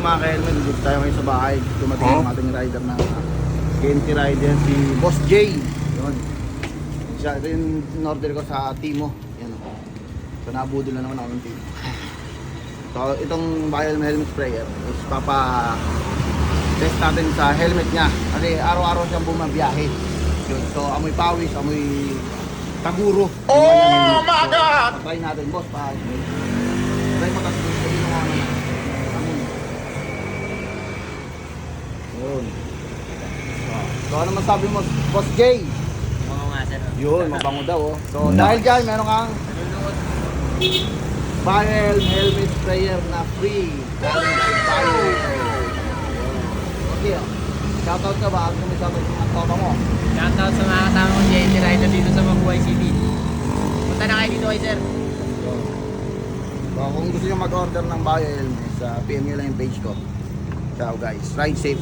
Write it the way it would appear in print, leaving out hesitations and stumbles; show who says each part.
Speaker 1: mga ka-helmet, dito tayo ngayon sa bahay. Dumating ang ating rider na KNT rider, si Boss J. Yun. Ito yung in-order ko sa Timo. Yan o. So nabudol na naman ako ng Timo. So itong Biohelm helmet sprayer is test natin sa helmet niya. Kasi araw-araw siyang bumabiyahe. Yun. So amoy pawis, amoy taguro.
Speaker 2: Oh my God!
Speaker 1: So, try natin, boss. Try mo tapos sabihin mo ano. Yun. So ano masabi mo, Boss J?
Speaker 3: Oo nga, sir.
Speaker 1: Yun, mabango daw oh. So dahil dyan, meron kang Biohelm helmet sprayer na free. Galing kay Biohelm. Okay oh. Shoutout ka ba? Ano may shoutout ang topa mo?
Speaker 3: Shoutout sa mga kasama kong JNT Rider dito sa Mabuhay City. Punta na kayo dito kay sir.
Speaker 1: So kung gusto nyo mag-order ng Biohelm, PM nyo lang yung page ko. Ciao guys, ride safe.